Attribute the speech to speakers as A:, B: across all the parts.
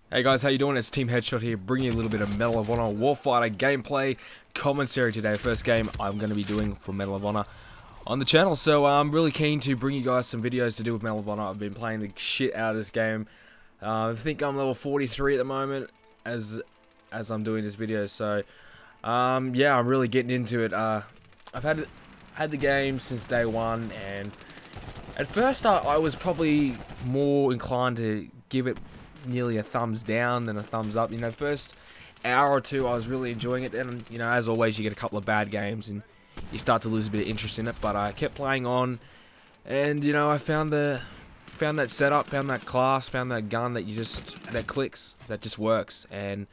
A: Hey guys, how you doing? It's Team Headshot here, bringing you a little bit of Medal of Honor Warfighter gameplay commentary today. First game I'm going to be doing for Medal of Honor on the channel, so I'm really keen to bring you guys some videos to do with Medal of Honor. I've been playing the shit out of this game. I think I'm level 43 at the moment as I'm doing this video, so yeah, I'm really getting into it. I've had the game since day one, and at first I was probably more inclined to give it nearly a thumbs down than a thumbs up. You know, first hour or two I was really enjoying it, and you know, as always, you get a couple of bad games and you start to lose a bit of interest in it. But I kept playing on, and you know, I found that setup, found that class, found that gun that clicks, that just works. And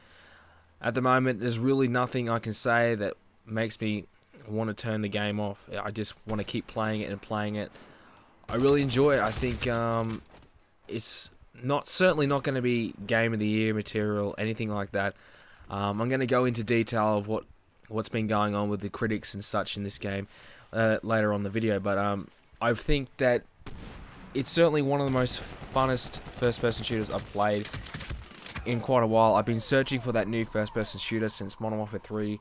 A: at the moment, there's really nothing I can say that makes me want to turn the game off. I just want to keep playing it and playing it. I really enjoy it. I think it's certainly not going to be game of the year material, anything like that. I'm going to go into detail of what's been going on with the critics and such in this game later on in the video, but I think that it's certainly one of the most funnest first-person shooters I've played in quite a while. I've been searching for that new first-person shooter since Modern Warfare 3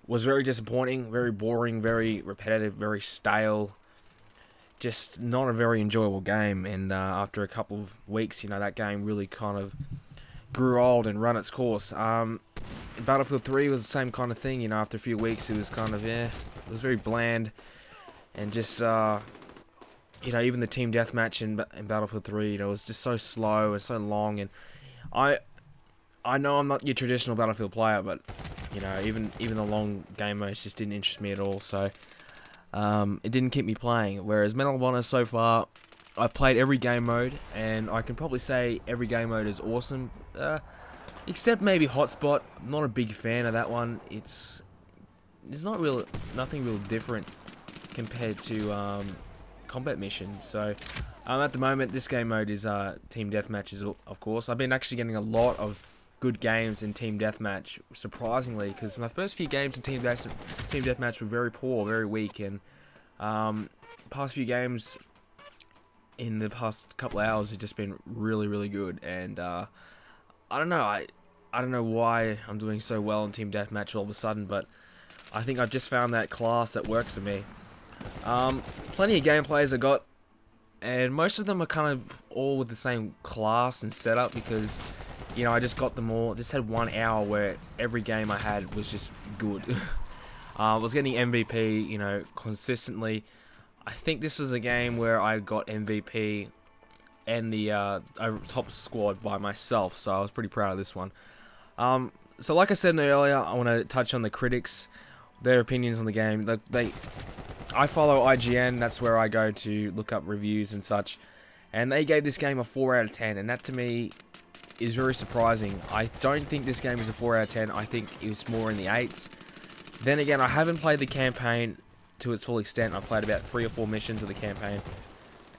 A: was very disappointing, very boring, very repetitive, very stale. Just not a very enjoyable game, and after a couple of weeks, you know, that game really kind of grew old and run its course. Battlefield 3 was the same kind of thing, you know, after a few weeks it was kind of, yeah, it was very bland, and just, you know, even the team deathmatch in Battlefield 3, you know, was just so slow and so long, and I know I'm not your traditional Battlefield player, but, you know, even the long game modes just didn't interest me at all, so it didn't keep me playing. Whereas Medal of Honor so far, I've played every game mode, and I can probably say every game mode is awesome, except maybe Hotspot. I'm not a big fan of that one. There's nothing real different compared to combat missions. So at the moment, this game mode is team deathmatches, of course. I've been actually getting a lot of good games in team deathmatch, surprisingly, because my first few games in team deathmatch were very poor, very weak, and past few games in the past couple of hours have just been really good. And I don't know, I don't know why I'm doing so well in team deathmatch all of a sudden, but I think I've just found that class that works for me. Plenty of gameplays I got, and most of them are kind of all with the same class and setup, because you know, I just got them all. Just had 1 hour where every game I had was just good. I was getting MVP, you know, consistently. I think this was a game where I got MVP and the top squad by myself, so I was pretty proud of this one. So like I said earlier, I want to touch on the critics, their opinions on the game. I follow IGN, that's where I go to look up reviews and such, and they gave this game a 4 out of 10, and that to me is very surprising. I don't think this game is a 4 out of 10. I think it was more in the 8s. Then again, I haven't played the campaign to its full extent. I've played about 3 or 4 missions of the campaign,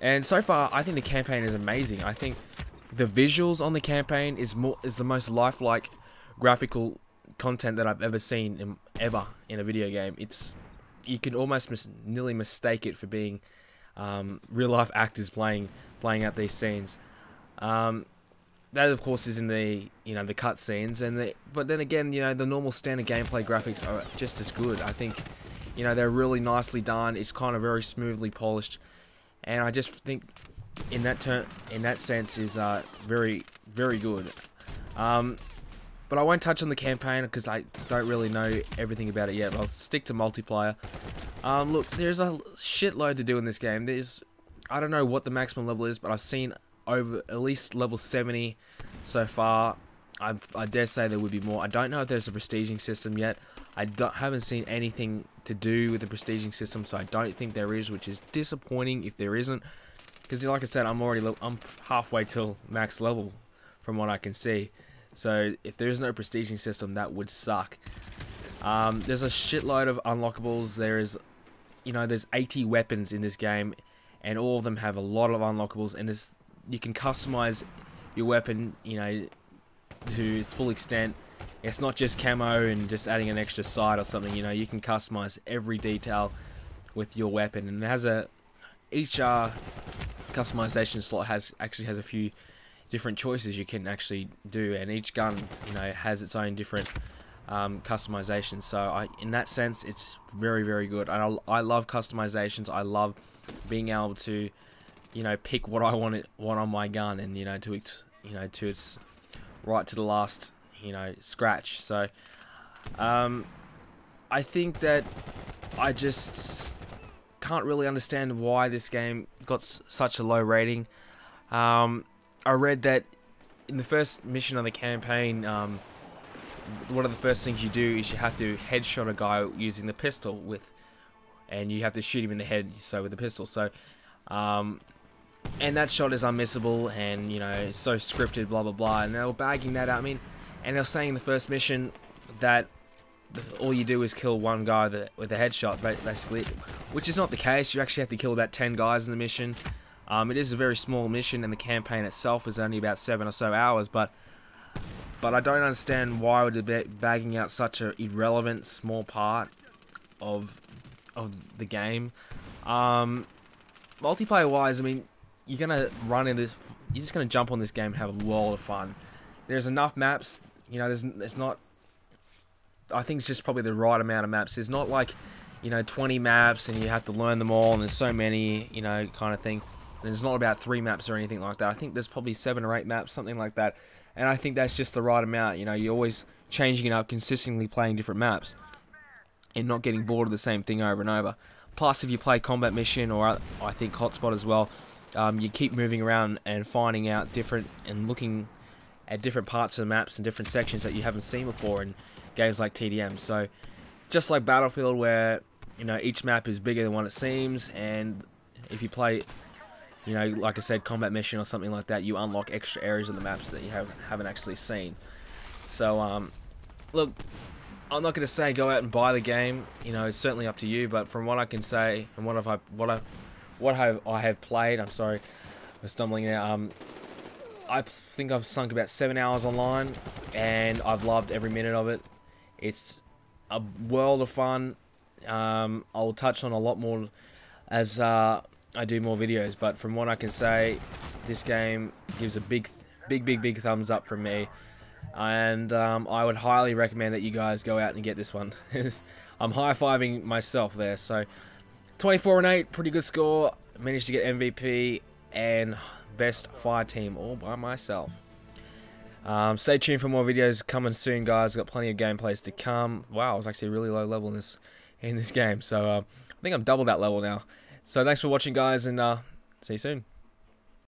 A: and so far I think the campaign is amazing. I think the visuals on the campaign is the most lifelike graphical content that I've ever seen ever in a video game. You can almost nearly mistake it for being real life actors playing out these scenes. That of course is in the, you know, the cutscenes, but then again, you know, the normal standard gameplay graphics are just as good. I think, you know, they're really nicely done. It's kind of very smoothly polished, and I just think in that sense is very good. But I won't touch on the campaign because I don't really know everything about it yet. But I'll stick to multiplayer. Look, there's a shitload to do in this game. I don't know what the maximum level is, but I've seen over at least level 70 so far. I dare say there would be more. I don't know if there's a prestiging system yet. I haven't seen anything to do with the prestiging system, so I don't think there is, which is disappointing if there isn't. Because like I said, I'm halfway till max level from what I can see. So if there is no prestiging system, that would suck. There's a shitload of unlockables. There's 80 weapons in this game, and all of them have a lot of unlockables, and you can customize your weapon, you know, to its full extent. It's not just camo and just adding an extra sight or something. You know, you can customize every detail with your weapon, and it has each customization slot actually has a few different choices you can actually do, and each gun, you know, has its own different customization. So in that sense, it's very, very good. And I love customizations. I love being able to, you know, pick what I want on my gun, and to its right to the last, scratch. So I think that I just can't really understand why this game got such a low rating. I read that in the first mission of the campaign, one of the first things you do is you have to headshot a guy using the pistol and you have to shoot him in the head, so with the pistol. So, and that shot is unmissable, and so scripted, blah blah blah. And they were bagging that out. I mean, and they were saying in the first mission that all you do is kill one guy with a headshot, basically, which is not the case. You actually have to kill about 10 guys in the mission. It is a very small mission, and the campaign itself is only about 7 or so hours, but I don't understand why would they be bagging out such an irrelevant small part of the game. Multiplayer wise, I mean, you're gonna run in this, you're just gonna jump on this game and have a world of fun. There's enough maps, there's not, I think it's just probably the right amount of maps. There's not like, 20 maps and you have to learn them all, and there's so many, kind of thing. There's not about 3 maps or anything like that. I think there's probably 7 or 8 maps, something like that. And I think that's just the right amount. You're always changing it up, consistently playing different maps, and not getting bored of the same thing over and over. Plus, if you play combat mission, or I think hotspot as well, you keep moving around and finding out different, and looking at different parts of the maps and different sections that you haven't seen before in games like TDM. So, just like Battlefield, where each map is bigger than what it seems, and if you play, like I said, combat mission or something like that, you unlock extra areas of the maps that you haven't actually seen. So, look, I'm not going to say go out and buy the game. It's certainly up to you. But from what I can say, and what I have played, I'm sorry, I'm stumbling out. I think I've sunk about 7 hours online, and I've loved every minute of it. It's a world of fun. I'll touch on a lot more as I do more videos, but from what I can say, this game gives a big thumbs up from me, and I would highly recommend that you guys go out and get this one. I'm high-fiving myself there. So 24-8, pretty good score. Managed to get MVP and best fire team all by myself. Stay tuned for more videos coming soon, guys. Got plenty of gameplays to come. Wow, I was actually a really low level in this game, so I think I'm double that level now. So thanks for watching, guys, and see you soon.